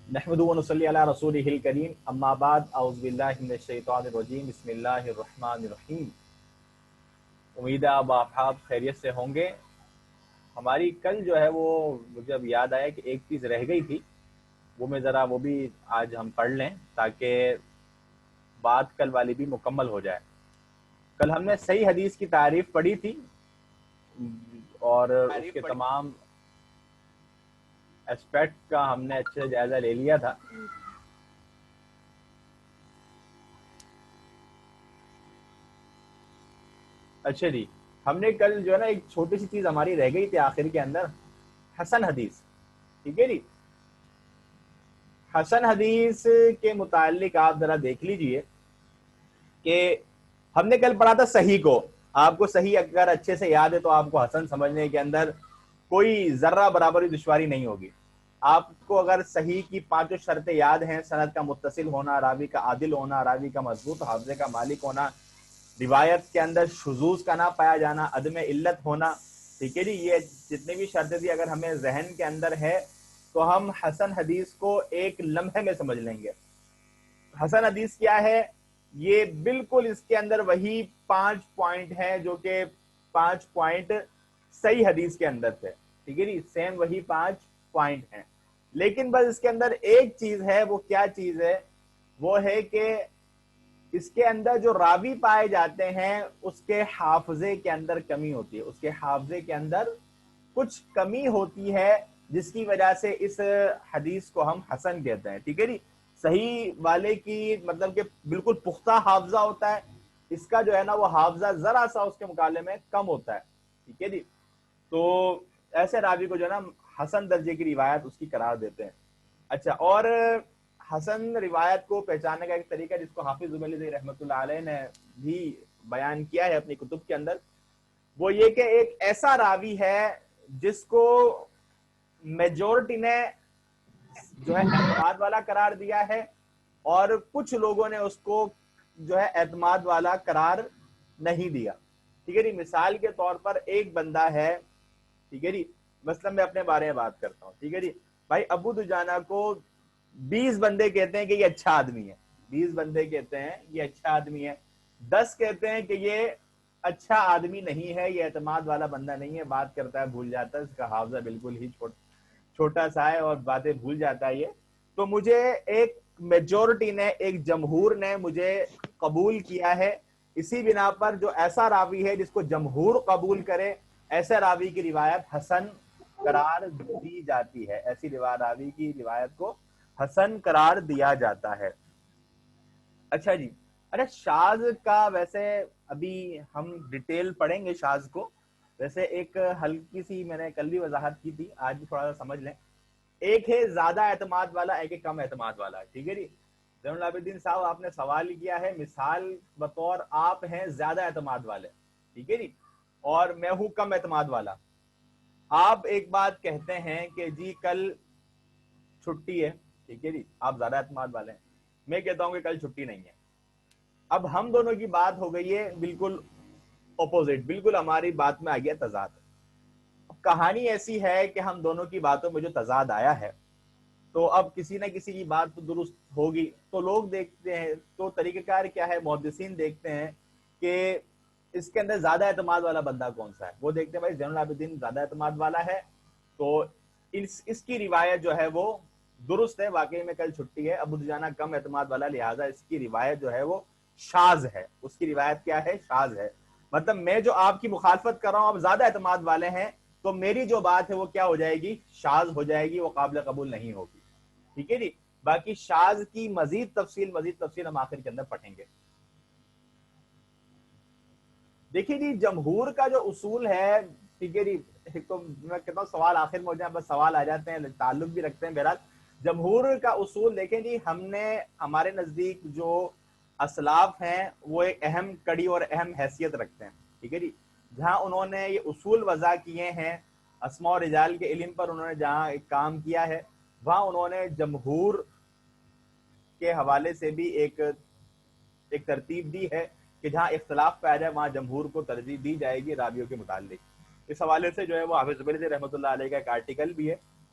نحمدہ و نصلی علی رسولہ الکریم اما بعد اعوذ باللہ من الشیطان الرجیم بسم اللہ الرحمن الرحیم۔ امید ہے آپ خیریت سے ہوں گے۔ ہماری کل جو ہے وہ مجھے اب یاد آیا کہ ایک چیز رہ گئی تھی، وہ میں ذرا وہ بھی آج ہم پڑھ لیں تاکہ بات کل والی بھی مکمل ہو جائے۔ کل ہم نے صحیح حدیث کی تعریف پڑھی تھی اور اس کے تمام اسپیکٹ کا ہم نے اچھے سے جائزہ لے لیا تھا۔ اچھا جی، ہم نے کل جو ہے نا ایک چھوٹی سی چیز ہماری رہ گئی تھی آخر کے اندر، حسن حدیث، ٹھیک ہے جی۔ حسن حدیث کے متعلق آپ ذرا دیکھ لیجئے کہ ہم نے کل پڑھا تھا صحیح کو، آپ کو صحیح اگر اچھے سے یاد ہے تو آپ کو حسن سمجھنے کے اندر کوئی ذرہ برابری دشواری نہیں ہوگی۔ آپ کو اگر صحیح کی پانچوں شرطیں یاد ہیں، سند کا متصل ہونا، راوی کا عادل ہونا، راوی کا مضبوط حافظے کا مالک ہونا، روایت کے اندر شذوذ کا نہ پایا جانا، عدم علت ہونا، ٹھیک ہے جی، یہ جتنی بھی شرطیں تھی اگر ہمیں ذہن کے اندر ہے تو ہم حسن حدیث کو ایک لمحے میں سمجھ لیں گے۔ حسن حدیث کیا ہے؟ یہ بالکل اس کے اندر وہی 5 پوائنٹ ہیں جو کہ 5 پوائنٹ صحیح حدیث کے اندر تھے، ٹھیک ہے جی، سیم وہی 5 پوائنٹ ہیں، لیکن بس اس کے اندر ایک چیز ہے۔ وہ کیا چیز ہے؟ وہ ہے کہ اس کے اندر جو راوی پائے جاتے ہیں اس کے حافظے کے اندر کمی ہوتی ہے، اس کے حافظے کے اندر کچھ کمی ہوتی ہے، جس کی وجہ سے اس حدیث کو ہم حسن کہتے ہیں، ٹھیک ہے جی۔ صحیح والے کی مطلب کہ بالکل پختہ حافظہ ہوتا ہے، اس کا جو ہے نا وہ حافظہ ذرا سا اس کے مقابلے میں کم ہوتا ہے، ٹھیک ہے جی۔ تو ایسے راوی کو جو ہے نا حسن درجے کی روایت اس کی قرار دیتے ہیں۔ اچھا، اور حسن روایت کو پہچاننے کا ایک طریقہ جس کو حافظ زبیلی رحمۃ اللہ علیہ نے بھی بیان کیا ہے اپنی کتب کے اندر، وہ یہ کہ ایک ایسا راوی ہے جس کو میجورٹی نے جو ہے اعتماد والا قرار دیا ہے اور کچھ لوگوں نے اس کو جو ہے اعتماد والا قرار نہیں دیا، ٹھیک ہے جی۔ مثال کے طور پر ایک بندہ ہے، ٹھیک ہے جی، مثلا میں اپنے بارے میں بات کرتا ہوں، ٹھیک ہے جی، بھائی ابو دجانہ کو 20 بندے کہتے ہیں کہ یہ اچھا آدمی ہے، 20 بندے کہتے ہیں یہ اچھا آدمی ہے، 10 کہتے ہیں کہ یہ اچھا آدمی نہیں ہے، یہ اعتماد والا بندہ نہیں ہے، بات کرتا ہے بھول جاتا ہے، اس کا حافظہ بالکل ہی چھوٹا سا ہے اور باتیں بھول جاتا ہے یہ۔ تو مجھے ایک میجورٹی نے، ایک جمہور نے مجھے قبول کیا ہے، اسی بنا پر جو ایسا راوی ہے جس کو جمہور قبول کرے، ایسے راوی کی روایت حسن قرار دی جاتی ہے، ایسی راوی کی روایت کو حسن قرار دیا جاتا ہے۔ اچھا جی، ارے شاذ کا ویسے ابھی ہم ڈیٹیل پڑھیں گے شاذ کو، ویسے ایک ہلکی سی میں نے کل بھی وضاحت کی تھی، آج بھی تھوڑا سا سمجھ لیں۔ ایک ہے زیادہ اعتماد والا، ایک ہے کم اعتماد والا، ٹھیک ہے جی۔ زین العابدین صاحب آپ نے سوال کیا ہے، مثال بطور آپ ہیں زیادہ اعتماد والے، ٹھیک ہے جی، اور میں ہوں کم اعتماد والا۔ آپ ایک بات کہتے ہیں کہ جی کل چھٹی ہے، ٹھیک ہے جی، آپ زیادہ اعتماد والے ہیں، میں کہتا ہوں کہ کل چھٹی نہیں ہے۔ اب ہم دونوں کی بات ہو گئی ہے بالکل اپوزٹ، بالکل ہماری بات میں آ گیا تضاد۔ اب کہانی ایسی ہے کہ ہم دونوں کی باتوں میں جو تضاد آیا ہے، تو اب کسی نہ کسی کی بات تو درست ہوگی، تو لوگ دیکھتے ہیں، تو طریقہ کار کیا ہے، محدثین دیکھتے ہیں کہ اس کے اندر زیادہ اعتماد والا بندہ کون سا ہے۔ وہ دیکھتے ہیں بھائی زین العابدین زیادہ اعتماد والا ہے، تو اس کی روایت جو ہے وہ درست ہے، واقعی میں کل چھٹی ہے۔ ابو دجانہ کم اعتماد والا، لہٰذا اس کی روایت جو ہے وہ شاذ ہے، اس کی روایت کیا ہے؟ شاذ ہے۔ مطلب میں جو آپ کی مخالفت کر رہا ہوں، آپ زیادہ اعتماد والے ہیں، تو میری جو بات ہے وہ کیا ہو جائے گی؟ شاذ ہو جائے گی، وہ قابل قبول نہیں ہوگی، ٹھیک ہے جی۔ باقی شاذ کی مزید تفصیل ہم آخر کے اندر پڑھیں گے۔ دیکھیے جی، جمہور کا جو اصول ہے، ٹھیک ہے جی، ایک تو میں کہتا ہوں سوال آخر میں ہو جائے، بس سوال آ جاتے ہیں، تعلق بھی رکھتے ہیں۔ بہرحال جمہور کا اصول دیکھیں جی، ہم نے ہمارے نزدیک جو اسلاف ہیں وہ ایک اہم کڑی اور اہم حیثیت رکھتے ہیں، ٹھیک ہے جی۔ جہاں انہوں نے یہ اصول وضع کیے ہیں، اسماء و رجال کے علم پر انہوں نے جہاں ایک کام کیا ہے، وہاں انہوں نے جمہور کے حوالے سے بھی ایک ترتیب دی ہے کہ جہاں اختلاف پایا جائے وہاں جمہور کو ترجیح دی جائے گی راویوں کے متعلق۔ اس حوالے سے جو ہے وہ حافظ زبیلی رحمۃ اللہ علیہ کا ایک آرٹیکل بھی ہے،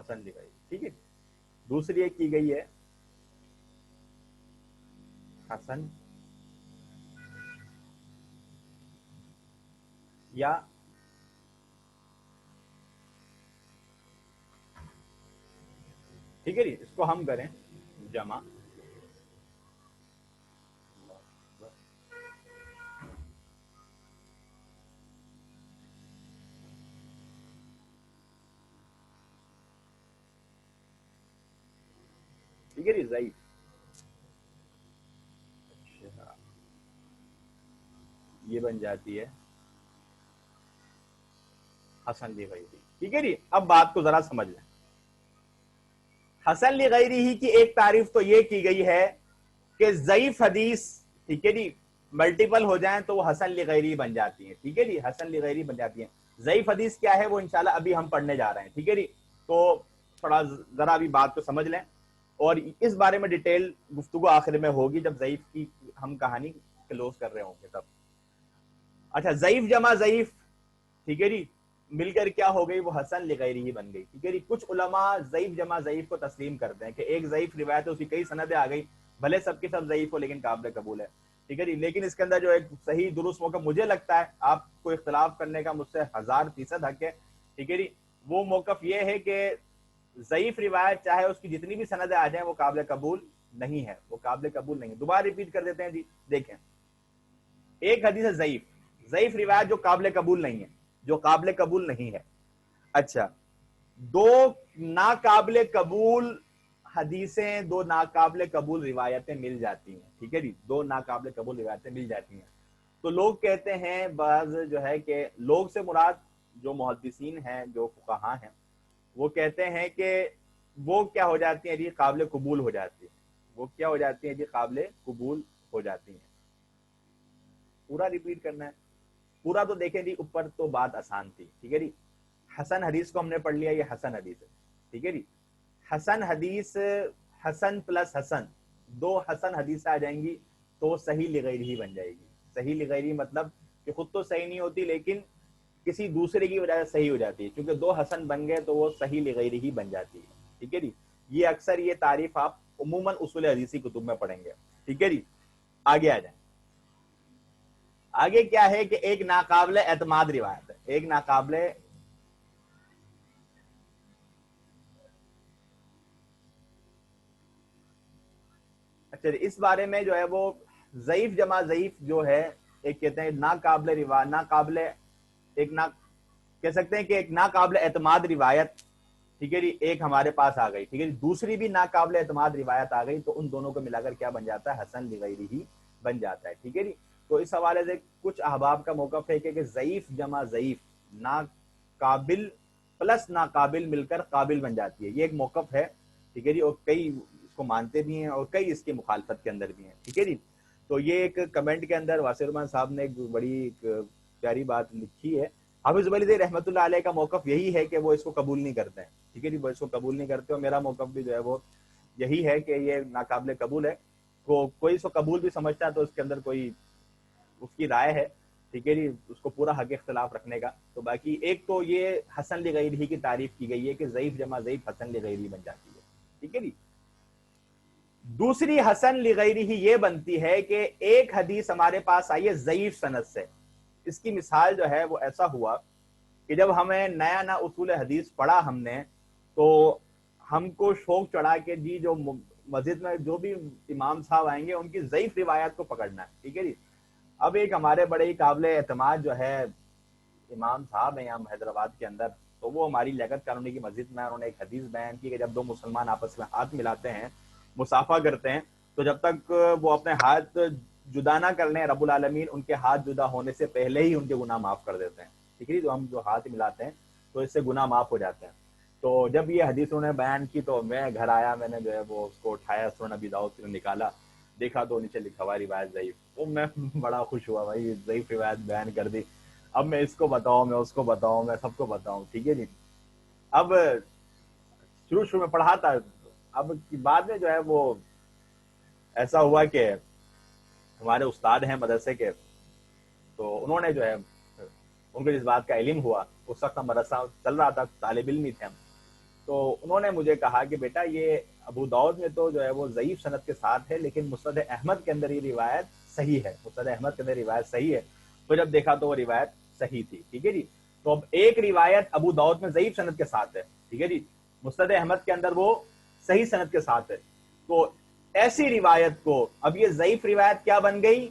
حسن لغیری, ٹھیک ہے. دوسری ایک کی گئی ہے حسن یا ٹھیک ہے جی, اس کو ہم کریں جمع. ٹھیک ہے جی, ضعیف. اچھا, یہ بن جاتی ہے حسن لغیری. ٹھیک ہے جی, اب بات کو ذرا سمجھ لیں. حسن لغیری ہی کی ایک تعریف تو یہ کی گئی ہے کہ ضعیف حدیث, ٹھیک ہے جی, ملٹیپل ہو جائیں تو وہ حسن لغیری بن جاتی ہیں. ٹھیک ہے جی, حسن لغیری بن جاتی ہیں. ضعیف حدیث کیا ہے وہ انشاءاللہ ابھی ہم پڑھنے جا رہے ہیں. ٹھیک ہے جی, تو تھوڑا ذرا بھی بات کو سمجھ لیں, اور اس بارے میں ڈیٹیل گفتگو آخر میں ہوگی جب ضعیف کی ہم کہانی کلوز کر رہے ہوں گے تب. اچھا, ضعیف جمع ضعیف, ٹھیک ہے جی, مل کر کیا ہو گئی, وہ حسن لغیری ہی بن گئی. ٹھیک ہے جی, کچھ علماء ضعیف جمع ضعیف کو تسلیم کرتے ہیں کہ ایک ضعیف روایت ہے, اسی کئی سندیں آ گئی, بھلے سب کے سب ضعیف ہو لیکن قابل قبول ہے. ٹھیک ہے جی, لیکن اس کے اندر جو ایک صحیح درست موقع مجھے لگتا ہے, آپ کو اختلاف کرنے کا مجھ سے 1000% حق ہے. ٹھیک ہے جی, وہ موقف یہ ہے کہ ضعیف روایت چاہے اس کی جتنی بھی سندیں آ جائیں وہ قابل قبول نہیں ہے, وہ قابل قبول نہیں. دوبارہ ریپیٹ کر دیتے ہیں جی, دیکھیں, ایک حدیث ہے ضعیف, ضعیف روایت جو قابل قبول نہیں ہے, جو قابل قبول نہیں ہے. اچھا, دو ناقابل قبول حدیثیں, دو ناقابل قبول روایتیں مل جاتی ہیں. ٹھیک ہے جی, دو ناقابل قبول روایتیں مل جاتی ہیں, تو لوگ کہتے ہیں, بعض جو ہے کہ لوگ سے مراد جو محدثین ہیں, جو فقہاء ہیں, وہ کہتے ہیں کہ وہ کیا ہو جاتی ہیں جی, قابل قبول ہو جاتی ہیں. وہ کیا ہو جاتی ہیں جی, قابل قبول ہو جاتی ہیں. پورا ریپیٹ کرنا ہے, پورا تو دیکھیں جی, اوپر تو بات آسان تھی. ٹھیک ہے جی, حسن حدیث کو ہم نے پڑھ لیا, یہ حسن حدیث ہے. ٹھیک ہے جی, حسن حدیث, حسن پلس حسن, دو حسن حدیث آ جائیں گی تو صحیح لغیری ہی بن جائے گی. صحیح لغیری مطلب کہ خود تو صحیح نہیں ہوتی لیکن کسی دوسرے کی وجہ سے صحیح ہو جاتی ہے, کیونکہ دو حسن بن گئے تو وہ صحیح لغیری ہی بن جاتی ہے. ٹھیک ہے جی, یہ اکثر یہ تعریف آپ عموماً اصول حدیثی کتب میں پڑھیں گے. ٹھیک ہے جی, آگے آ جائیں. آگے کیا ہے کہ ایک ناقابل اعتماد روایت ہے, ایک ناقابل, اچھا اس بارے میں جو ہے وہ ضعیف جمع ضعیف جو ہے, ایک کہتے ہیں ناقابل روایت, ناقابل, ایک نا کہہ سکتے ہیں کہ ایک ناقابل اعتماد روایت. ٹھیک ہے جی, ایک ہمارے پاس آ گئی. ٹھیک ہے جی, دوسری بھی ناقابل اعتماد روایت آ گئی, تو ان دونوں کو ملا کر کیا بن جاتا ہے, حسن لغیری ہی بن جاتا ہے. ٹھیک ہے جی, تو اس حوالے سے کچھ احباب کا موقف ہے کہ ضعیف جمع ضعیف, ناقابل پلس ناقابل مل کر قابل بن جاتی ہے, یہ ایک موقف ہے. ٹھیک ہے جی, اور کئی اس کو مانتے بھی ہیں اور کئی اس کی مخالفت کے اندر بھی ہیں. ٹھیک ہے جی, تو یہ ایک کمنٹ کے اندر واسر رحمان صاحب نے ایک بڑی پیاری بات لکھی ہے. حافظ ابن رحمۃ اللہ علیہ کا موقف یہی ہے کہ وہ اس کو قبول نہیں کرتے ہیں. ٹھیک ہے جی, وہ اس کو قبول نہیں کرتے, اور میرا موقف بھی جو ہے وہ یہی ہے کہ یہ ناقابل قبول ہے. کوئی اس کو قبول بھی سمجھتا ہے تو اس کے اندر کوئی اس کی رائے ہے. ٹھیک ہے جی, اس کو پورا حق اختلاف رکھنے کا. تو باقی ایک تو یہ حسن لغیری کی تعریف کی گئی ہے کہ ضعیف جمع ضعیف حسن لغیری بن جاتی ہے. ٹھیک ہے جی, دوسری حسن لغیری ہی یہ بنتی ہے کہ ایک حدیث ہمارے پاس آئی ہے ضعیف سند سے. اس کی مثال جو ہے وہ ایسا ہوا کہ جب ہمیں نیا نیا اصول حدیث پڑھا ہم نے, تو ہم کو شوق چڑھا کہ جی جو مسجد میں جو بھی امام صاحب آئیں گے ان کی ضعیف روایت کو پکڑنا ہے. ٹھیک ہے جی, اب ایک ہمارے بڑے ہی قابل اعتماد جو ہے امام صاحب ہیں یہاں حیدرآباد کے اندر, تو وہ ہماری لیاقت کالونی کی مسجد میں انہوں نے ایک حدیث بیان کی کہ جب دو مسلمان آپس میں ہاتھ ملاتے ہیں, مصافحہ کرتے ہیں, تو جب تک وہ اپنے ہاتھ جدا نہ کر لیں, رب العالمین ان کے ہاتھ جدا ہونے سے پہلے ہی ان کے گناہ معاف کر دیتے ہیں. ٹھیک ہے, تو ہم جو ہاتھ ملاتے ہیں تو اس سے گناہ معاف ہو جاتے ہیں. تو جب یہ حدیث انہوں نے بیان کی تو میں گھر آیا, میں نے جو ہے وہ اس کو اٹھایا, سنن ابی داؤد سے نکالا, دیکھا تو نیچے لکھا ہوا روایت ضعیف. تو میں بڑا خوش ہوا, بھائی ضعیف روایت بیان کر دی, اب میں اس کو بتاؤں, میں اس کو بتاؤں, میں سب کو بتاؤں. ٹھیک ہے جی, اب شروع میں پڑھا تھا, اب بعد میں جو ہے وہ ایسا ہوا کہ ہمارے استاد ہیں مدرسے کے, تو انہوں نے جو ہے ان کو اس بات کا علم ہوا, اس وقت مدرسہ چل رہا تھا, طالب علم ہی تھے ہم, تو انہوں انہوں نے مجھے کہا کہ بیٹا یہ ابو داؤد میں تو جو ہے وہ ضعیف سند کے ساتھ ہے، لیکن مسند احمد کے اندر یہ روایت صحیح ہے، مسند احمد کے اندر روایت صحیح ہے۔ تو جب دیکھا تو وہ روایت صحیح تھی، ٹھیک ہے جی۔ تو اب ایک روایت ابو داؤد میں ضعیف سند کے ساتھ ہے، ٹھیک ہے جی، مسند احمد کے اندر وہ صحیح سند کے ساتھ ہے، تو ایسی روایت کو اب یہ ضعیف روایت کیا بن گئی؟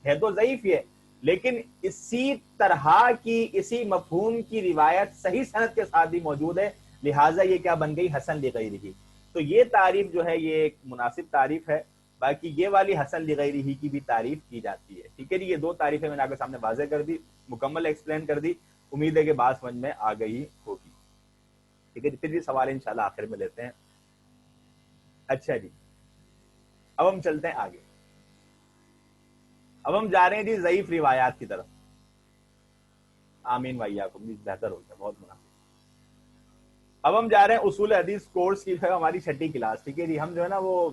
ہے تو ضعیف یہ، لیکن اسی طرح کی اسی مفہوم کی روایت صحیح سند کے ساتھ بھی موجود ہے، لہٰذا یہ کیا بن گئی؟ حسن لغیرہ۔ تو یہ تعریف جو ہے یہ ایک مناسب تعریف ہے، باقی یہ والی حسن لغیرہ کی بھی تعریف کی جاتی ہے، ٹھیک ہے جی۔ یہ دو تعریفیں میں نے آپ کے سامنے واضح کر دی، مکمل ایکسپلین کر دی، امید ہے کہ بات سمجھ میں آ گئی ہوگی، ٹھیک ہے جی۔ پھر بھی سوال انشاءاللہ آخر میں لیتے ہیں۔ اچھا جی، اب ہم چلتے ہیں آگے، اب ہم جا رہے ہیں جی ضعیف روایات کی طرف۔ آمین وإیاکم، جی بہتر ہو گیا، بہت مناسب۔ اب ہم جا رہے ہیں اصول حدیث کورس کی ہماری 6ٹھی کلاس، ٹھیک ہے جی۔ ہم جو ہے نا وہ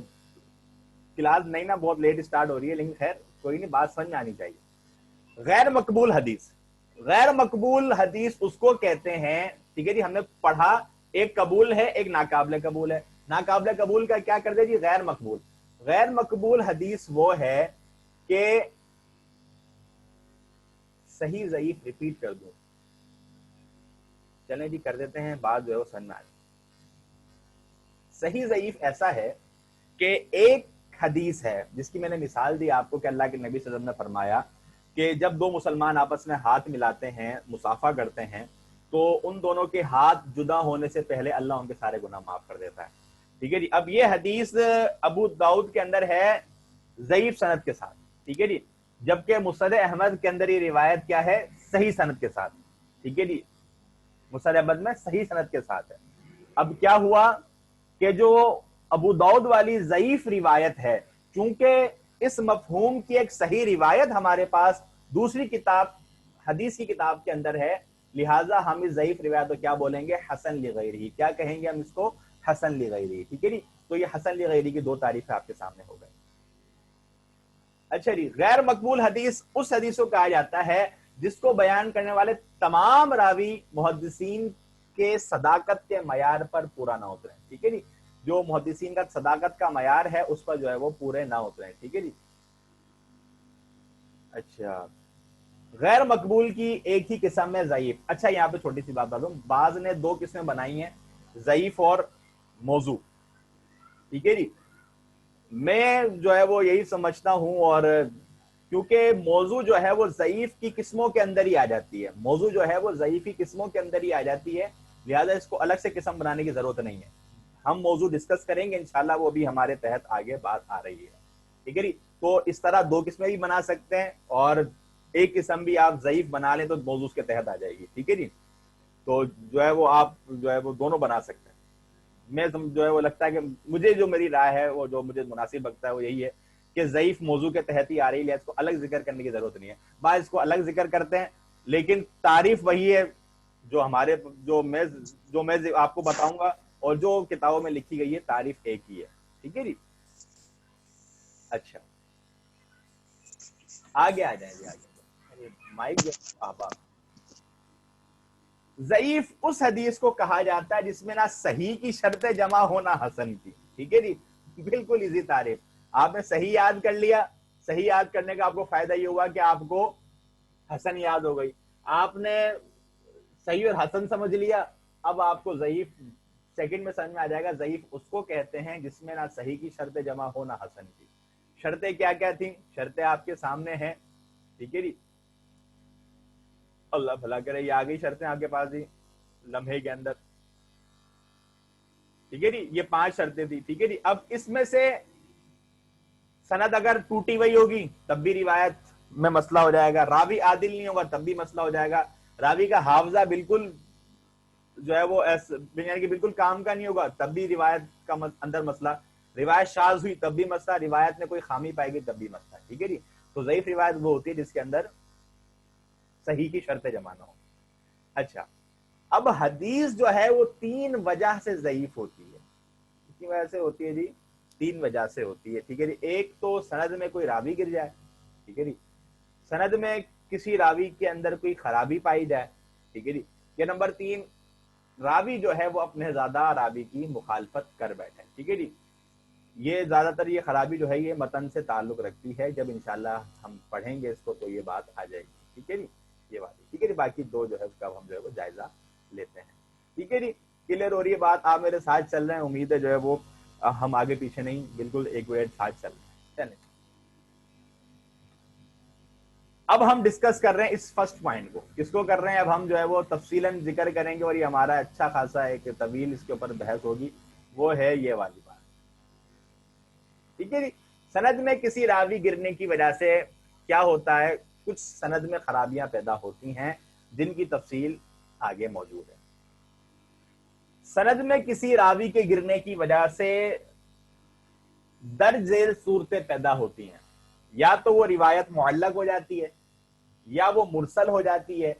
کلاس نہیں نا بہت لیٹ سٹارٹ ہو رہی ہے، لیکن خیر کوئی نہیں، بات سمجھ میں آنی چاہیے۔ غیر مقبول حدیث، غیر مقبول حدیث اس کو کہتے ہیں، ٹھیک ہے جی، ہم نے پڑھا ایک قبول ہے ایک ناقابل قبول ہے۔ ناقابل قبول کا کیا کر دے جی؟ غیر مقبول۔ غیر مقبول حدیث وہ ہے کہ صحیح ضعیف ریپیٹ کر دوں، چلیں جی کر دیتے ہیں، بات جو ہے وہ سمجھ میں آ جائے۔ صحیح ضعیف ایسا ہے کہ ایک حدیث ہے جس کی میں نے مثال دی آپ کو کہ اللہ کے نبی صلی اللہ علیہ وسلم نے فرمایا کہ جب دو مسلمان آپس میں ہاتھ ملاتے ہیں، مصافحہ کرتے ہیں، تو ان دونوں کے ہاتھ جدا ہونے سے پہلے اللہ ان کے سارے گناہ معاف کر دیتا ہے، ٹھیک ہے جی۔ اب یہ حدیث ابو داؤد کے اندر ہے ضعیف سند کے ساتھ، ٹھیک ہے جی، جبکہ مسند احمد کے اندر یہ روایت کیا ہے؟ صحیح سند کے ساتھ، ٹھیک ہے جی، مسند احمد میں صحیح سند کے ساتھ ہے۔ اب کیا ہوا کہ جو ابو داؤد والی ضعیف روایت ہے، چونکہ اس مفہوم کی ایک صحیح روایت ہمارے پاس دوسری کتاب حدیث کی کتاب کے اندر ہے، لہٰذا ہم اس ضعیف روایت کو کیا بولیں گے؟ حسن لغیرہ۔ کیا کہیں گے ہم اس کو؟ حسن لغیرہ، ٹھیک ہے جی۔ تو یہ حسن لغیرہ کی دو تعریفیں آپ کے سامنے ہو گئی۔ اچھا جی، غیر مقبول حدیث اس حدیث کو کہا جاتا ہے جس کو بیان کرنے والے تمام راوی محدثین کے صداقت کے معیار پر پورا نہ اتریں، ٹھیک ہے جی، جو محدثین کا صداقت کا معیار ہے اس پر جو ہے وہ پورے نہ اتریں، ٹھیک ہے جی۔ اچھا، غیر مقبول کی ایک ہی قسم ہے ضعیف۔ اچھا یہاں پہ چھوٹی سی بات بتا دوں، بعض نے دو قسمیں بنائی ہیں، ضعیف اور موضوع، ٹھیک ہے جی۔ میں جو ہے وہ یہی سمجھتا ہوں، اور کیونکہ موضوع جو ہے وہ ضعیف کی قسموں کے اندر ہی آ جاتی ہے، موضوع جو ہے وہ ضعیف کی قسموں کے اندر ہی آ جاتی ہے، لہذا اس کو الگ سے قسم بنانے کی ضرورت نہیں ہے۔ ہم موضوع ڈسکس کریں گے انشاءاللہ، وہ بھی ہمارے تحت آگے بات آ رہی ہے، ٹھیک ہے جی۔ تو اس طرح دو قسمیں بھی بنا سکتے ہیں، اور ایک قسم بھی آپ ضعیف بنا لیں تو موضوع کے تحت آ جائے گی، ٹھیک ہے جی۔ تو جو ہے وہ آپ جو ہے وہ دونوں بنا سکتے ہیں۔ میں جو ہے وہ لگتا ہے کہ مجھے جو میری رائے ہے، وہ جو مجھے مناسب لگتا ہے وہ یہی ہے کہ ضعیف موضوع کے تحت ہی آ رہی ہے، اس کو الگ ذکر کرنے کی ضرورت نہیں ہے۔ بعض اس کو الگ ذکر کرتے ہیں، لیکن تعریف وہی ہے جو ہمارے جو میں آپ کو بتاؤں گا، اور جو کتابوں میں لکھی گئی ہے تعریف ایک ہی ہے، ٹھیک ہے جی۔ اچھا آگے آ جائیں گے، آگے مائک جو آپ ضعیف اس حدیث کو کہا جاتا ہے جس میں نہ صحیح کی شرط جمع ہونا حسن کی، ٹھیک ہے جی، بالکل ایزی تعریف۔ آپ نے صحیح یاد کر لیا، صحیح یاد کرنے کا آپ کو فائدہ یہ ہوا کہ آپ کو حسن یاد ہو گئی۔ آپ نے صحیح اور حسن سمجھ لیا، اب آپ کو ضعیف سیکنڈ میں سمجھ میں آ جائے گا۔ ضعیف اس کو کہتے ہیں جس میں نہ صحیح کی شرط جمع ہونا حسن کی۔ شرطیں کیا کیا تھیں؟ شرطیں آپ کے سامنے ہیں، ٹھیک ہے جی، اللہ بھلا کرے، یہ آ گئی شرطیں آپ کے پاس ہی لمحے کے اندر، ٹھیک ہے جی، یہ 5 شرطیں تھی، ٹھیک ہے جی۔ اب اس میں سے سند اگر ٹوٹی ہوئی ہوگی تب بھی روایت میں مسئلہ ہو جائے گا، راوی عادل نہیں ہوگا تب بھی مسئلہ ہو جائے گا، راوی کا حافظہ بالکل جو ہے وہ یعنی کہ بالکل کام کا نہیں ہوگا تب بھی روایت کا اندر مسئلہ، روایت شاذ ہوئی تب بھی مسئلہ، روایت میں کوئی خامی پائے گی تب بھی مسئلہ، ٹھیک ہے جی۔ تو ضعیف روایت وہ ہوتی ہے جس کے اندر صحیح کی شرطیں جمع نہ ہو۔ اچھا، اب حدیث جو ہے وہ 3 وجہ سے ضعیف ہوتی ہے۔ کتنی وجہ سے ہوتی ہے جی؟ 3 وجہ سے ہوتی ہے، ٹھیک ہے جی۔ ایک تو سند میں کوئی راوی گر جائے، ٹھیک ہے جی، سند میں کسی راوی کے اندر کوئی خرابی پائی جائے، ٹھیک ہے جی۔ یا نمبر 3 راوی جو ہے وہ اپنے زیادہ راوی کی مخالفت کر بیٹھے. ٹھیک ہے جی. یہ زیادہ تر یہ خرابی جو ہے یہ متن سے تعلق رکھتی ہے. جب انشاءاللہ ہم پڑھیں گے اس کو تو یہ بات آ جائے گی. ٹھیک ہے جی. یہ بات ٹھیک ہے جی. باقی دو جو ہے اس کا ہم جو ہے وہ جائزہ لیتے ہیں. ٹھیک ہے جی. کلیئر ہو رہی ہے بات؟ آپ میرے ساتھ چل رہے ہیں؟ امید ہے جو ہے وہ ہم آگے پیچھے نہیں, بالکل ایک ویڈ ساتھ چل رہے ہیں. چلیں اب ہم ڈسکس کر رہے ہیں اس فرسٹ پوائنٹ کو. کس کو کر رہے ہیں؟ اب ہم جو ہے وہ تفصیلاً ذکر کریں گے اور یہ ہمارا اچھا خاصا ایک طویل اس کے اوپر بحث ہوگی. وہ ہے یہ والی بات. ٹھیک ہے جی. سند میں کسی راوی گرنے کی وجہ سے کیا ہوتا ہے؟ کچھ سند میں خرابیاں پیدا ہوتی ہیں جن کی تفصیل آگے موجود ہے. سند میں کسی راوی کے گرنے کی وجہ سے درج ذیل صورتیں پیدا ہوتی ہیں. یا تو وہ روایت معلق ہو جاتی ہے, یا وہ مرسل ہو جاتی ہے,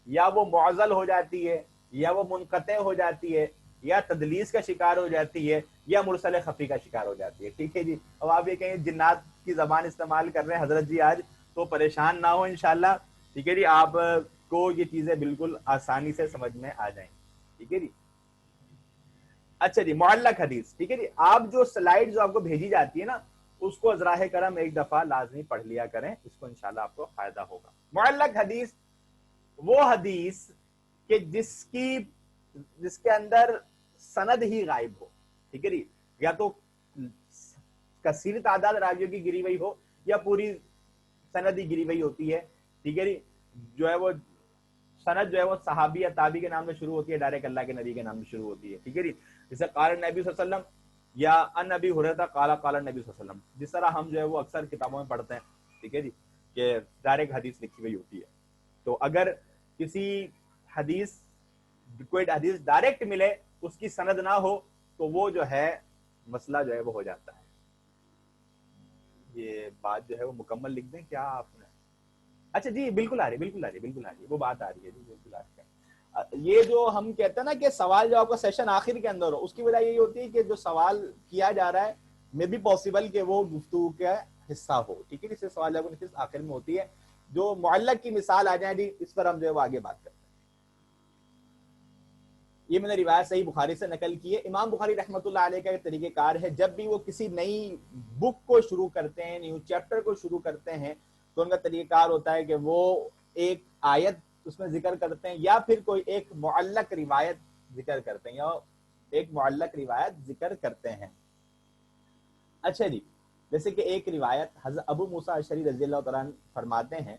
یا وہ معضل ہو جاتی ہے, یا وہ منقطع ہو جاتی ہے, یا تدلیس کا شکار ہو جاتی ہے, یا مرسل خفی کا شکار ہو جاتی ہے. ٹھیک ہے جی. اب آپ یہ کہیں جنات کی زبان استعمال کر رہے ہیں حضرت جی آج, تو پریشان نہ ہو انشاءاللہ. ٹھیک ہے جی. آپ کو یہ چیزیں بالکل آسانی سے سمجھ میں آ جائیں. ٹھیک ہے جی. اچھا جی. معلق حدیث. ٹھیک ہے جی. آپ جو سلائیڈ جو آپ کو بھیجی جاتی ہے نا, اس کو ازراہ کرم ایک دفعہ لازمی پڑھ لیا کریں. اس کو انشاءاللہ آپ کو فائدہ ہوگا. معلق حدیث وہ حدیث کہ جس کے اندر سند ہی غائب ہو. ٹھیک ہے جی. یا تو کثیر تعداد راویوں کی گری ہوئی ہو, یا پوری سند ہی گری ہوئی ہوتی ہے. ٹھیک ہے جی. جو ہے وہ سند جو ہے وہ صحابی یا تابعی کے نام سے شروع ہوتی ہے, ڈائریکٹ اللہ کے نبی کے نام سے شروع ہوتی ہے. ٹھیک ہے جی. جیسے قال نبی صلی اللہ علیہ وسلم, یا ان ابی ہریرہ قال قال نبی صلی اللہ علیہ وسلم, جس طرح ہم جو ہے وہ اکثر کتابوں میں پڑھتے ہیں. ٹھیک ہے جی. کہ ڈائریکٹ حدیث لکھی ہوئی ہوتی ہے. تو اگر کسی حدیث کوئی حدیث ڈائریکٹ ملے, اس کی سند نہ ہو, تو وہ جو ہے مسئلہ جو ہے وہ ہو جاتا ہے. یہ بات جو ہے وہ مکمل لکھ دیں کیا آپ نے؟ اچھا جی. بالکل آ رہی, بالکل آ رہی, بالکل آ رہی, وہ بات آ رہی ہے جی. بالکل آ رہی ہے. یہ جو ہم کہتے ہیں نا کہ سوال جو آپ کا سیشن آخر کے اندر ہو, اس کی وجہ یہی ہوتی ہے کہ جو سوال کیا جا رہا ہے میں بھی پاسبل کہ وہ گفتگو کا حصہ ہو. ٹھیک ہے. اس سے سوال جب آخر میں ہوتی ہے. جو معلق کی مثال آ جائے جی, اس پر ہم جو ہے وہ آگے بات کرتے ہیں. یہ میں نے روایت صحیح بخاری سے نقل کی ہے. امام بخاری رحمۃ اللہ علیہ کا ایک طریقہ کار ہے, جب بھی وہ کسی نئی بک کو شروع کرتے ہیں, نیو چیپٹر کو شروع کرتے ہیں, تو ان کا طریقہ کار ہوتا ہے کہ وہ ایک آیت اس میں ذکر کرتے ہیں, یا پھر کوئی ایک معلق روایت ذکر کرتے ہیں, یا ایک معلق روایت ذکر کرتے ہیں. اچھا جی. جیسے کہ ایک روایت حضرت ابو موسیٰ اشعری رضی اللہ تعالیٰ عنہ فرماتے ہیں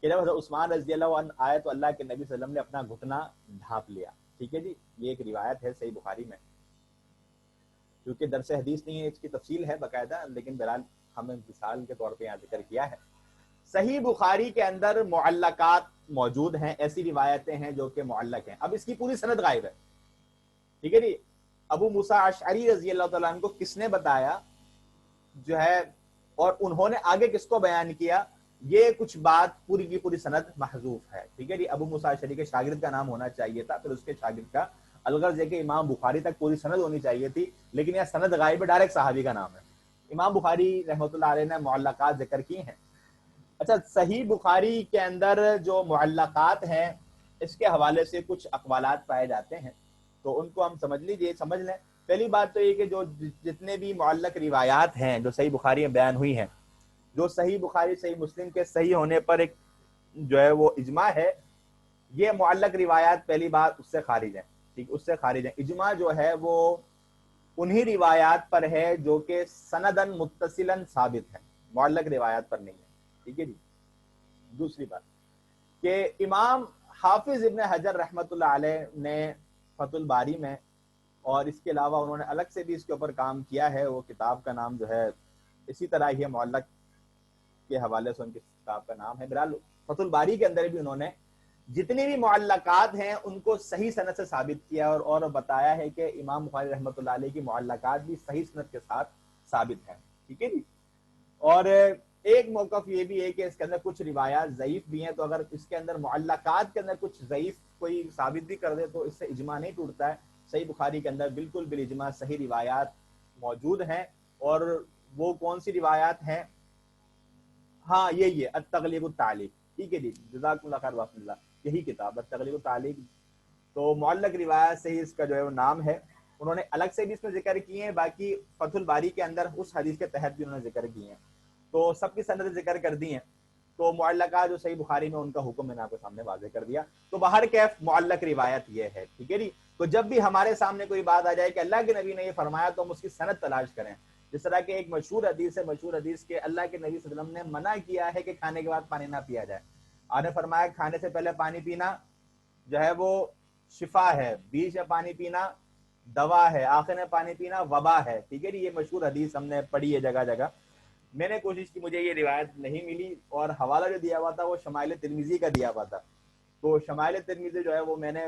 کہ جب حضرت عثمان رضی اللہ عنہ آئے تو اللہ کے نبی صلی اللہ علیہ وسلم نے اپنا گھٹنا ڈھانپ لیا. ٹھیک ہے جی. یہ ایک روایت ہے صحیح بخاری میں, کیونکہ درس حدیث نہیں ہے, اس کی تفصیل ہے باقاعدہ, لیکن بہرحال ہم نے مثال کے طور پہ یہاں ذکر کیا ہے. صحیح بخاری کے اندر معلقات موجود ہیں, ایسی روایتیں ہیں جو کہ معلق ہیں. اب اس کی پوری سند غائب ہے. ٹھیک ہے جی. ابو موسیٰ اشعری رضی اللہ تعالیٰ عنہ کو کس نے بتایا جو ہے, اور انہوں نے آگے کس کو بیان کیا, یہ کچھ بات پوری کی پوری سند محذوف ہے. ٹھیک ہے جی. ابو موسیٰ اشعری کے شاگرد کا نام ہونا چاہیے تھا, پھر اس کے شاگرد کا, الغرض یہ کہ امام بخاری تک پوری سند ہونی چاہیے تھی, لیکن یہ سند غائب ہے, ڈائریکٹ صحابی کا نام ہے. امام بخاری رحمۃ اللہ علیہ نے معلقات ذکر کی ہیں. اچھا, صحیح بخاری کے اندر جو معلقات ہیں اس کے حوالے سے کچھ اقوالات پائے جاتے ہیں, تو ان کو ہم سمجھ لیجئے, سمجھ لیں. پہلی بات تو یہ کہ جو جتنے بھی معلق روایات ہیں جو صحیح بخاری میں بیان ہوئی ہیں, جو صحیح بخاری صحیح مسلم کے صحیح ہونے پر ایک جو ہے وہ اجماع ہے, یہ معلق روایات پہلی بات اس سے خارج ہیں. ٹھیک, اس سے خارج ہیں. اجماع جو ہے وہ انہی روایات پر ہے جو کہ سندن متصلاً ثابت ہے, معلق روایات پر نہیں ہے. ٹھیک ہے جی. دوسری بات کہ امام حافظ ابن حجر رحمۃ اللہ علیہ نے فتح الباری میں, اور اس کے علاوہ انہوں نے الگ سے بھی اس کے اوپر کام کیا ہے, وہ کتاب کا نام جو ہے اسی طرح ہی معلق کے حوالے سے ان کی کتاب کا نام ہے. بہرحال فتح الباری کے اندر بھی انہوں نے جتنی بھی معلقات ہیں ان کو صحیح سند سے ثابت کیا, اور بتایا ہے کہ امام بخاری رحمۃ اللہ علیہ کی معلقات بھی صحیح سند کے ساتھ ثابت ہیں. ٹھیک ہے جی. اور ایک موقف یہ بھی ہے کہ اس کے اندر کچھ روایات ضعیف بھی ہیں, تو اگر اس کے اندر معلقات کے اندر کچھ ضعیف کوئی ثابت بھی کر دے تو اس سے اجماع نہیں ٹوٹتا ہے. صحیح بخاری کے اندر بالکل بالاجماع صحیح روایات موجود ہیں. اور وہ کون سی روایات ہیں؟ ہاں یہی ہے, التغلیب التعلیق. ٹھیک ہے جی. جزاک اللہ خیر وفق اللہ, یہی کتاب التغلیب التعلیق تو معلق روایت سے ہی اس کا جو ہے وہ نام ہے. انہوں نے الگ سے بھی اس میں ذکر کیے ہیں, باقی فتح الباری کے اندر اس حدیث کے تحت بھی انہوں نے ذکر کیے ہیں, تو سب کی سند ذکر کر دی ہیں. تو معلقہ جو صحیح بخاری میں ان کا حکم میں نے آپ کے سامنے واضح کر دیا. تو باہر کیف معلق روایت یہ ہے, ٹھیک ہے جی. تو جب بھی ہمارے سامنے کوئی بات آ جائے کہ اللہ کے نبی نے یہ فرمایا تو ہم اس کی سند تلاش کریں. جس طرح کہ ایک مشہور حدیث ہے, مشہور حدیث کے اللہ کے نبی صلی اللہ علیہ وسلم نے منع کیا ہے کہ کھانے کے بعد پانی نہ پیا جائے. آپ نے فرمایا کھانے سے پہلے پانی پینا جو ہے وہ شفا ہے, بیچ میں پانی پینا دوا ہے, آخر میں پانی پینا وبا ہے, ٹھیک ہے جی. یہ مشہور حدیث ہم نے پڑھی ہے جگہ جگہ. میں نے کوشش کی, مجھے یہ روایت نہیں ملی, اور حوالہ جو دیا ہوا تھا وہ شمائل ترمذی کا دیا ہوا تھا. تو شمائل ترمذی جو ہے وہ میں نے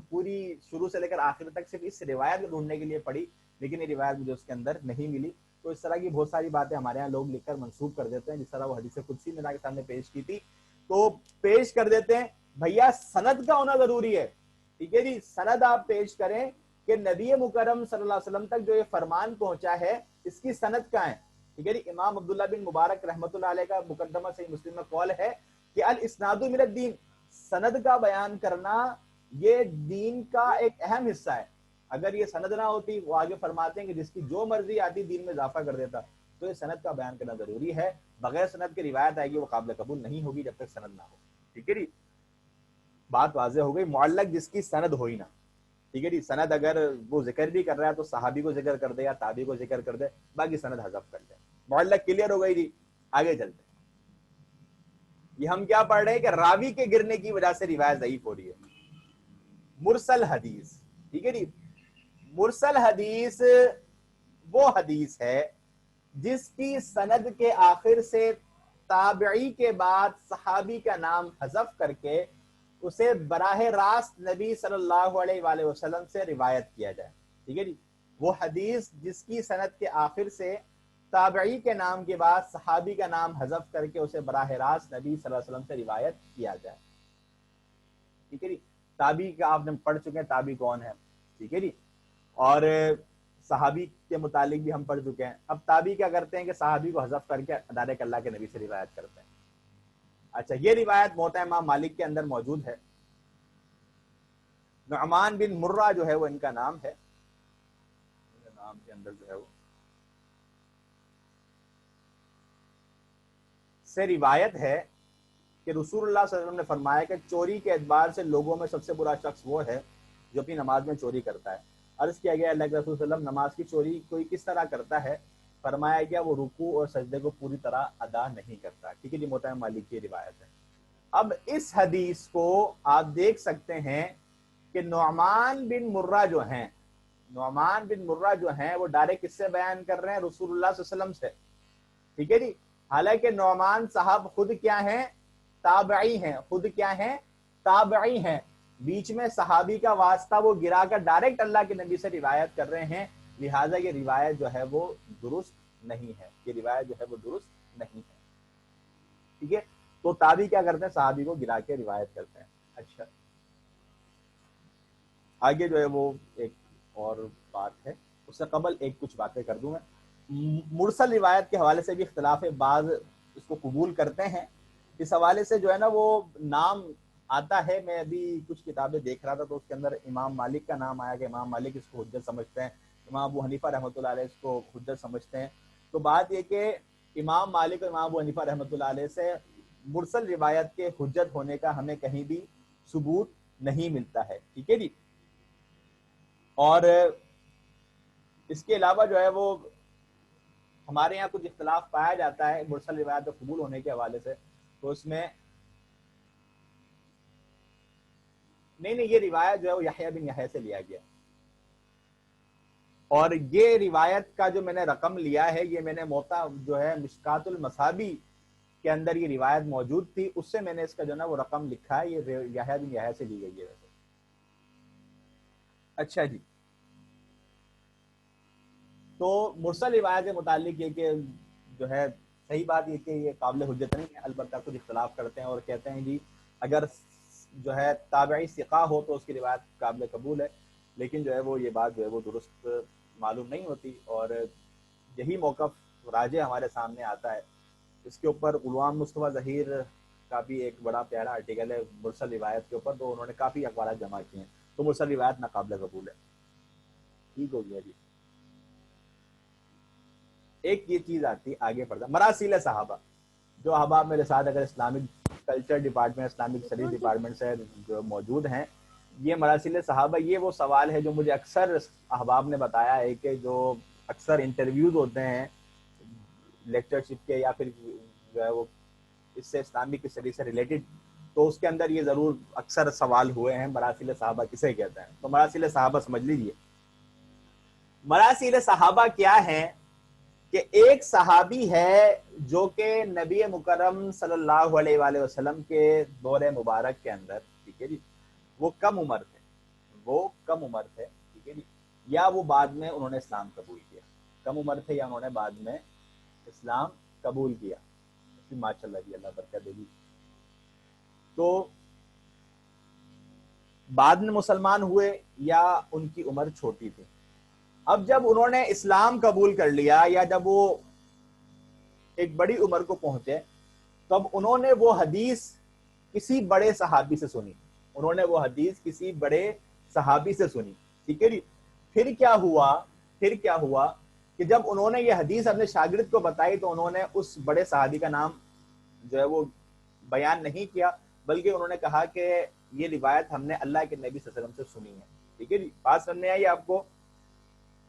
پوری شروع سے لے کر آخر تک صرف اس روایت کو ڈھونڈنے کے لیے پڑھی, لیکن یہ روایت مجھے اس کے اندر نہیں ملی. تو اس طرح کی بہت ساری باتیں ہمارے یہاں لوگ لکھ کر منسوخ کر دیتے ہیں, جس طرح وہ حدیث قدسی میں کے سامنے پیش کی تھی تو پیش کر دیتے ہیں. بھیا سند کا ہونا ضروری ہے, ٹھیک ہے جی. سند آپ پیش کریں کہ نبی مکرم صلی اللہ علیہ وسلم تک جو یہ فرمان پہنچا ہے اس کی سند کہاں ہے, ٹھیک ہے جی. امام عبداللہ بن مبارک رحمۃ اللہ علیہ کا مقدمہ صحیح مسلم میں قول ہے کہ الاسناد من الدین, سند کا بیان کرنا یہ دین کا ایک اہم حصہ ہے. اگر یہ سند نہ ہوتی, وہ آگے فرماتے ہیں کہ جس کی جو مرضی آتی دین میں اضافہ کر دیتا, تو یہ سند کا بیان کرنا ضروری ہے. بغیر سند کی روایت آئے گی وہ قابل قبول نہیں ہوگی جب تک سند نہ ہو, ٹھیک ہے جی. بات واضح ہو گئی. معلق جس کی سند ہوئی نا, ٹھیک ہے جی. سند اگر وہ ذکر بھی کر رہا ہے تو صحابی کو ذکر کر دے یا تابعی کو ذکر کر دے, باقی سند حذف کر دے. معلق کلیئر ہو گئی جی. آگے چلتے ہیں. یہ ہم کیا پڑھ رہے ہیں کہ راوی کے گرنے کی وجہ سے روایت ضعیف ہو رہی ہے. مرسل حدیث, ٹھیک ہے جی. مرسل حدیث وہ حدیث ہے جس کی سند کے آخر سے تابعی کے بعد صحابی کا نام حذف کر کے اسے براہ راست نبی صلی اللہ علیہ وآلہ وسلم سے روایت کیا جائے, ٹھیک ہے جی. وہ حدیث جس کی سند کے آخر سے تابعی کے نام کے بعد صحابی کا نام حذف کر کے اسے براہ راست نبی صلی اللہ علیہ وسلم سے روایت کیا جائے, ٹھیک ہے جی. تابعی کا آپ نے پڑھ چکے ہیں تابعی کون ہے, ٹھیک ہے جی. اور صحابی کے متعلق بھی ہم پڑھ چکے ہیں. اب تابعی کیا کرتے ہیں کہ صحابی کو حذف کر کے ڈائریکٹ اللہ کے نبی سے روایت کرتے ہیں. اچھا, یہ روایت موطا امام مالک کے اندر موجود ہے. نعمان بن مرہ جو ہے وہ ان کا نام ہے, نام کے اندر جو ہے وہ سے روایت ہے کہ رسول اللہ صلی اللہ علیہ وسلم نے فرمایا کہ چوری کے اعتبار سے لوگوں میں سب سے برا شخص وہ ہے جو اپنی نماز میں چوری کرتا ہے. عرض کیا گیا اللہ کے رسول صلی اللہ علیہ وسلم نماز کی چوری کوئی کس طرح کرتا ہے, فرمایا گیا وہ رکوع اور سجدے کو پوری طرح ادا نہیں کرتا, ٹھیک ہے جی. موطا مالک کی روایت ہے. اب اس حدیث کو آپ دیکھ سکتے ہیں کہ نعمان بن مرہ جو ہیں, نعمان بن مرہ جو ہیں وہ ڈائریکٹ کس سے بیان کر رہے ہیں, رسول اللہ صلی اللہ علیہ وسلم سے, ٹھیک ہے جی. حالانکہ نعمان صاحب خود کیا ہیں, تابعی ہیں. خود کیا ہیں, تابعی ہیں. بیچ میں صحابی کا واسطہ وہ گرا کر ڈائریکٹ اللہ کے نبی سے روایت کر رہے ہیں, لہٰذا یہ روایت جو ہے وہ درست نہیں ہے, یہ روایت جو ہے وہ درست نہیں ہے, ٹھیک ہے. تو تابعی کیا کرتے ہیں, صحابی کو گرا کے روایت کرتے ہیں. اچھا, آگے جو ہے وہ ایک اور بات ہے, اس سے قبل ایک کچھ باتیں کر دوں میں. مرسل روایت کے حوالے سے بھی اختلاف ہے, بعض اس کو قبول کرتے ہیں. اس حوالے سے جو ہے نا وہ نام آتا ہے, میں ابھی کچھ کتابیں دیکھ رہا تھا تو اس کے اندر امام مالک کا نام آیا کہ امام مالک اس کو حجت سمجھتے ہیں, امام ابو حنیفہ رحمۃ اللہ علیہ اس کو حجت سمجھتے ہیں. تو بات یہ کہ امام مالک اور امام ابو حنیفہ رحمۃ اللہ علیہ سے مرسل روایت کے حجت ہونے کا ہمیں کہیں بھی ثبوت نہیں ملتا ہے, ٹھیک ہے جی. اور اس کے علاوہ جو ہے وہ ہمارے یہاں کچھ اختلاف پایا جاتا ہے مرسل روایت کے قبول ہونے کے حوالے سے. تو اس میں نہیں, یہ روایت جو ہے وہ یحییٰ بن یحییٰ سے لیا گیا, اور یہ روایت کا جو میں نے رقم لیا ہے یہ میں نے موطا جو ہے مشکات المصابی کے اندر یہ روایت موجود تھی, اس سے میں نے اس کا جو نا وہ رقم لکھا ہے, یہ یحییٰ بن یحییٰ سے لی گئی ہے ویسے. اچھا جی, تو مرسل روایت کے متعلق یہ کہ جو ہے صحیح بات یہ کہ یہ قابل حجت نہیں ہے, البتہ کچھ اختلاف کرتے ہیں اور کہتے ہیں جی اگر جو ہے تابعی ثقہ ہو تو اس کی روایت قابل قبول ہے, لیکن جو ہے وہ یہ بات جو ہے وہ درست معلوم نہیں ہوتی. اور یہی موقف راجح ہمارے سامنے آتا ہے. اس کے اوپر غلام مصطفیٰ ظہیر کافی ایک بڑا پیارا آرٹیکل ہے مرسل روایت کے اوپر، تو انہوں نے کافی اخبارات جمع کیے ہیں، تو مرسل روایت ناقابل قبول ہے. ٹھیک ہو گیا جی. ایک یہ چیز آتی آگے پڑتا مراسیل صحابہ، جو احباب میرے ساتھ اگر Islamic culture department, Islamic studies department سے جو موجود ہیں، یہ مراسیل صحابہ، یہ وہ سوال ہے جو مجھے اکثر احباب نے بتایا ہے کہ جو اکثر انٹرویوز ہوتے ہیں لیکچرشپ کے یا پھر جو ہے وہ اس سے اسلامک اسٹڈی سے ریلیٹڈ، تو اس کے اندر یہ ضرور اکثر سوال ہوئے ہیں مراسیل صحابہ کسے کہتے ہیں. تو مراسیل صحابہ سمجھ لیجئے. مراسیل صحابہ کیا ہے کہ ایک صحابی ہے جو کہ نبی مکرم صلی اللہ علیہ وآلہ وسلم کے دور مبارک کے اندر، ٹھیک ہے جی، وہ کم عمر تھے، ٹھیک ہے جی، یا وہ بعد میں انہوں نے اسلام قبول کیا. کم عمر تھے یا انہوں نے بعد میں اسلام قبول کیا. ماشاء اللہ جی، اللہ برکت دے گی. تو بعد میں مسلمان ہوئے یا ان کی عمر چھوٹی تھی. اب جب انہوں نے اسلام قبول کر لیا یا جب وہ ایک بڑی عمر کو پہنچے، تب انہوں نے وہ حدیث کسی بڑے صحابی سے سنی، ٹھیک ہے جی. پھر کیا ہوا کہ جب انہوں نے یہ حدیث اپنے شاگرد کو بتائی تو انہوں نے اس بڑے صحابی کا نام جو ہے وہ بیان نہیں کیا، بلکہ انہوں نے کہا کہ یہ روایت ہم نے اللہ کے نبی صلی اللہ علیہ وسلم سے سنی ہے. ٹھیک ہے جی، بات سمجھنے آئی آپ کو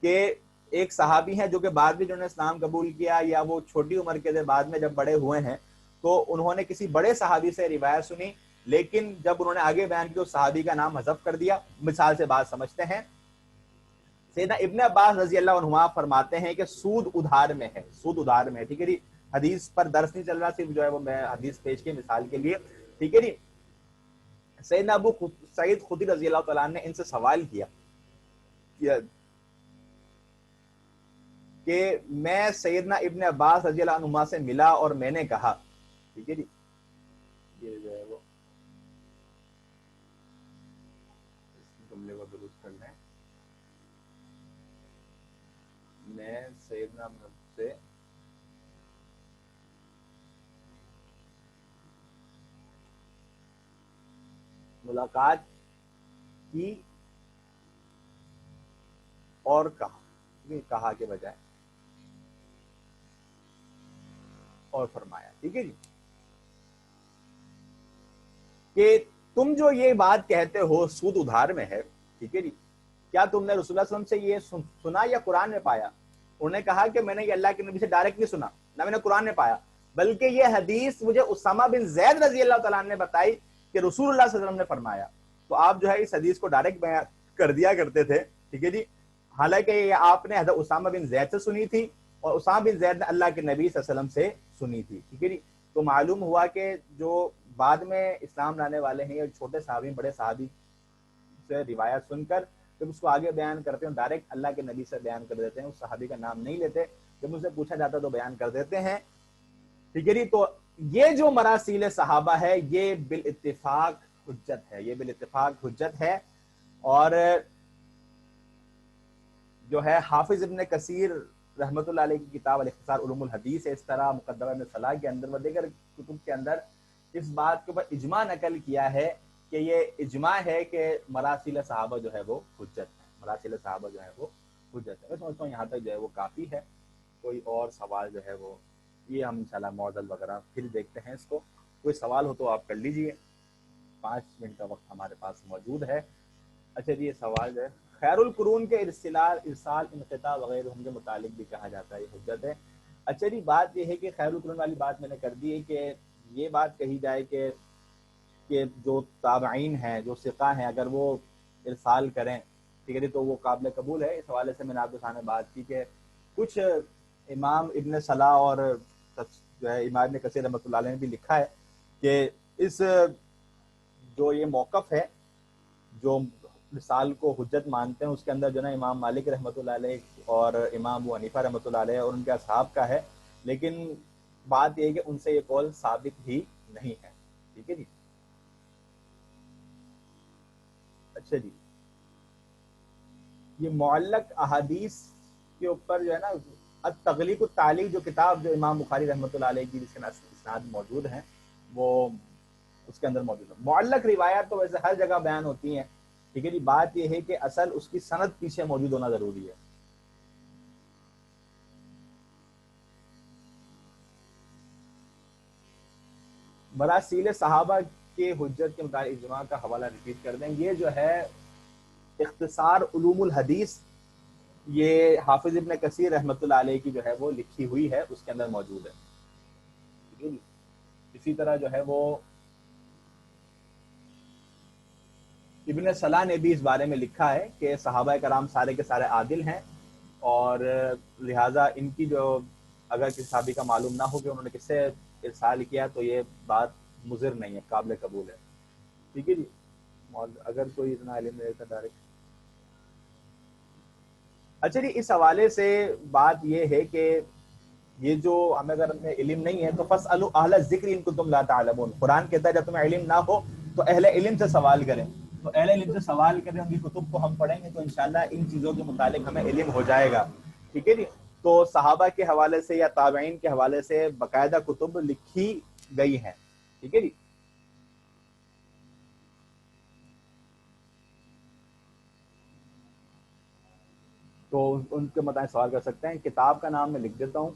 کہ ایک صحابی ہیں جو کہ بعد میں جنہوں نے اسلام قبول کیا یا وہ چھوٹی عمر کے دے بعد میں جب بڑے ہوئے ہیں تو انہوں نے کسی بڑے صحابی سے روایت سنی، لیکن جب انہوں نے آگے بیان کیا اس صحابی کا نام حذف کر دیا. مثال سے بات سمجھتے ہیں. سیدنا ابن عباس رضی اللہ عنہما فرماتے ہیں کہ سود ادھار میں ہے، ٹھیک ہے جی. حدیث پر درس نہیں چل رہا، صرف جو ہے وہ میں حدیث پیش کی مثال کے لیے، ٹھیک ہے جی. سیدنا ابو سعید خدری رضی اللہ تعالیٰ نے ان سے سوال کیا کہ میں سیدنا ابن عباس رضی اللہ عنہما سے ملا اور میں نے کہا، ٹھیک ہے جی، یہ جو ہے وہ اس جملے کو درست کر لیں. میں سیدنا سے ملاقات کی اور کہا کے بجائے اور فرمایا، ٹھیک ہے جی، کہ تم جو یہ بات کہتے ہو سود ادھار میں ہے، ٹھیک ہے جی، کیا تم نے رسول اللہ صلی اللہ علیہ وسلم سے یہ سنا یا قرآن میں پایا؟ انہوں نے کہا کہ میں نے یہ اللہ کے نبی سے ڈائریکٹ نہیں سنا، نہ میں نے قرآن میں پایا، بلکہ یہ حدیث مجھے اسامہ بن زید رضی اللہ تعالیٰ نے بتائی کہ رسول اللہ صلی اللہ علیہ وسلم نے فرمایا. تو آپ جو ہے اس حدیث کو ڈائریکٹ بیان کر دیا کرتے تھے، ٹھیک ہے جی، حالانکہ یہ آپ نے حضرت اسامہ بن زید سے سنی تھی اور اسامہ بن زید نے اللہ کے نبی صلی اللہ علیہ وسلم سے سنی تھی. ٹھیک ہے جی. تو معلوم ہوا کہ جو بعد میں اسلام لانے والے ہیں یا چھوٹے صحابی بڑے صحابی سے روایت سن کر جب اس کو آگے بیان کرتے ہیں ڈائریکٹ اللہ کے نبی سے بیان کر دیتے ہیں، اس صحابی کا نام نہیں لیتے، جب ان سے پوچھا جاتا تو بیان کر دیتے ہیں. ٹھیک ہے جی. تو یہ جو مراسیل صحابہ ہے یہ بالاتفاق حجت ہے، اور جو ہے حافظ ابن کثیر رحمۃ اللہ علیہ کی کتاب الاختصار علوم الحدیث ہے، اس طرح مقدمہ ابن صلاح کے اندر و دیگر کتب کے اندر اس بات کے اوپر اجماع نقل کیا ہے کہ یہ اجماع ہے کہ مراسیل صحابہ جو ہے وہ حجت ہے. میں سمجھتا ہوں یہاں تک جو ہے وہ کافی ہے. کوئی اور سوال جو ہے وہ یہ ہم انشاءاللہ معضل وغیرہ پھر دیکھتے ہیں اس کو. کوئی سوال ہو تو آپ کر لیجئے، 5 منٹ کا وقت ہمارے پاس موجود ہے. اچھا جی، یہ سوال جو ہے خیر القرون کے ارسال انقطاع وغیرہ کے متعلق بھی کہا جاتا ہے یہ حجت ہے. اچھا جی، بات یہ ہے کہ خیر القرون والی بات میں نے کر دی ہے کہ یہ بات کہی جائے کہ جو تابعین ہیں، جو ثقہ ہیں، اگر وہ ارسال کریں، ٹھیک ہے جی، تو وہ قابل قبول ہے. اس حوالے سے میں نے آپ کے سامنے بات کی کہ کچھ امام ابن صلاح اور جو ہے امام ابن کثیر رحمۃ اللہ علیہ نے بھی لکھا ہے کہ اس جو یہ موقف ہے جو رسال کو حجت مانتے ہیں اس کے اندر جو نا امام مالک رحمۃ اللہ علیہ اور امام ابو حنیفہ رحمۃ اللہ علیہ اور ان کے اصحاب کا ہے، لیکن بات یہ ہے کہ ان سے یہ قول ثابت ہی نہیں ہے. ٹھیک ہے جی. اچھا جی، یہ معلق احادیث کے اوپر جو ہے نا التغلیق التعلیق جو کتاب جو امام بخاری رحمۃ اللہ علیہ کی جس کے اسناد موجود ہیں وہ اس کے اندر موجود ہے. معلق روایات تو ویسے ہر جگہ بیان ہوتی ہیں, ٹھیک ہے جی, بات یہ ہے کہ اصل اس کی سند پیچھے موجود ہونا ضروری ہے. مراسیل صحابہ کے حجت کے مطابق اجماع کا حوالہ ریپیٹ کر دیں. یہ جو ہے اختصار علوم الحدیث, یہ حافظ ابن کثیر رحمۃ اللہ علیہ کی جو ہے وہ لکھی ہوئی ہے, اس کے اندر موجود ہے. اسی طرح جو ہے وہ ابن صلاح نے بھی اس بارے میں لکھا ہے کہ صحابہ کرام سارے کے سارے عادل ہیں, اور لہٰذا ان کی جو اگر کسی صحابی کا معلوم نہ ہو کہ انہوں نے کس سے ارسال کیا تو یہ بات مضر نہیں ہے, قابل قبول ہے. ٹھیک ہے جی, اگر کوئی اتنا علم رہتا ڈائریکٹ. اچھا جی, اس حوالے سے بات یہ ہے کہ یہ جو ہمیں اگر ہمیں علم نہیں ہے تو فاسألوا اہل الذکر ان کنتم لا تعلمون. قرآن کہتا ہے جب تمہیں علم نہ ہو تو اہل علم سے سوال کریں. تو اہل علم سے سوال کریں, ان کی کتب کو ہم پڑھیں گے تو انشاءاللہ ان چیزوں کے متعلق ہمیں علم ہو جائے گا. ٹھیک ہے جی. تو صحابہ کے حوالے سے یا تابعین کے حوالے سے باقاعدہ کتب لکھی گئی ہیں. ٹھیک ہے جی. تو ان کے متعلق سوال کر سکتے ہیں. کتاب کا نام میں لکھ دیتا ہوں.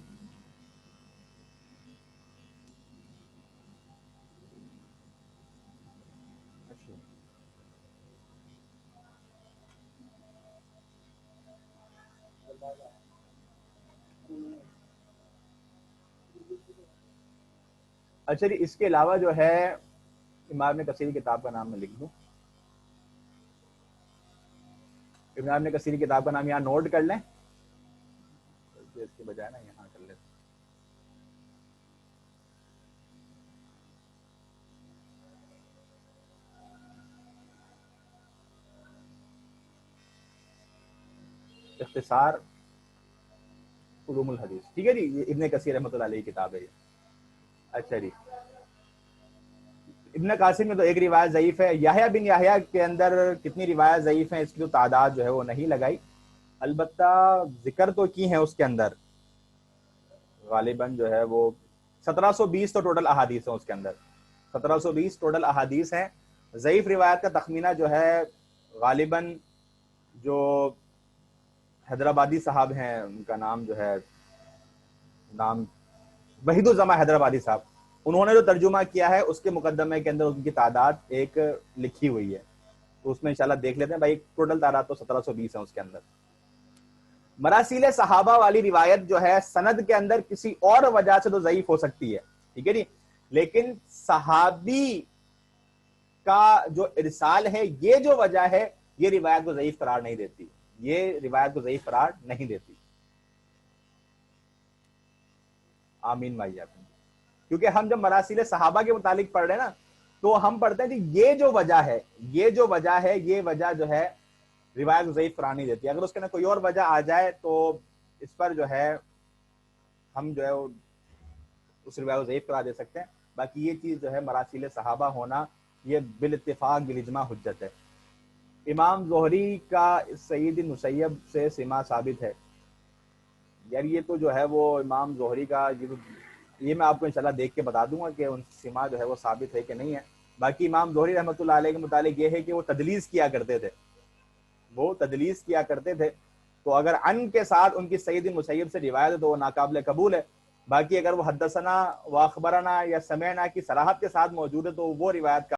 اچھا جی, اس کے علاوہ جو ہے امام ابن کثیر کتاب کا نام میں لکھ دوں. امام ابن کثیر کتاب کا نام یہاں نوٹ کر لیں, اس کے بجائے نا یہاں کر لیتے. اختصار علوم الحدیث. ٹھیک ہے جی, یہ ابن کثیر رحمۃ اللہ علیہ کی کتاب ہے یہ. اچھا جی, ابن قاسم میں تو ایک روایت ضعیف ہے. یحییٰ بن یحییٰ کے اندر کتنی روایت ضعیف ہیں اس کی تو تعداد جو ہے وہ نہیں لگائی, البتہ ذکر تو کی ہیں اس کے اندر. غالباً جو ہے وہ 1720 تو ٹوٹل احادیث ہیں اس کے اندر, 1720 ٹوٹل احادیث ہیں. ضعیف روایت کا تخمینہ جو ہے غالباً جو حیدرآبادی صاحب ہیں, ان کا نام جو ہے نام وحید الزماں حیدرآبادی صاحب, انہوں نے جو ترجمہ کیا ہے اس کے مقدمے کے اندر ان کی تعداد ایک لکھی ہوئی ہے. تو اس میں انشاءاللہ دیکھ لیتے ہیں بھائی, ٹوٹل تعداد تو 1720 ہے اس کے اندر. مراسیل صحابہ والی روایت جو ہے سند کے اندر کسی اور وجہ سے تو ضعیف ہو سکتی ہے, ٹھیک ہے جی, لیکن صحابی کا جو ارسال ہے یہ جو وجہ ہے یہ روایت کو ضعیف قرار نہیں دیتی, یہ روایت کو ضعیف قرار نہیں دیتی. آمین بھائی آپ. کیونکہ ہم جب مراسیل صحابہ کے متعلق پڑھ رہے ہیں نا تو ہم پڑھتے ہیں کہ یہ جو وجہ ہے, یہ جو وجہ ہے, یہ وجہ جو ہے روایت کو ضعیف قرار نہیں دیتی. اگر اس کے اندر کوئی اور وجہ آ جائے تو اس پر جو ہے ہم جو ہے اس روایت کو ضعیف قرار دے سکتے ہیں. باقی یہ چیز جو ہے مراسیل صحابہ ہونا یہ بالاتفاق بالاجماع حجت ہے. امام زہری کا سعید مسیب سے سما ثابت ہے. یار یہ تو جو ہے وہ امام زہری کا یہ میں آپ کو انشاءاللہ دیکھ کے بتا دوں گا کہ ان سما جو ہے وہ ثابت ہے کہ نہیں ہے. باقی امام زہری رحمۃ اللہ علیہ کے متعلق یہ ہے کہ وہ تدلیس کیا کرتے تھے, وہ تدلیس کیا کرتے تھے. تو اگر ان کے ساتھ ان کی سعید مسیب سے روایت ہے تو وہ ناقابل قبول ہے. باقی اگر وہ حدثنا و اخبرنا یا سمعنا کی صراحت کے ساتھ موجود ہے تو وہ روایت کا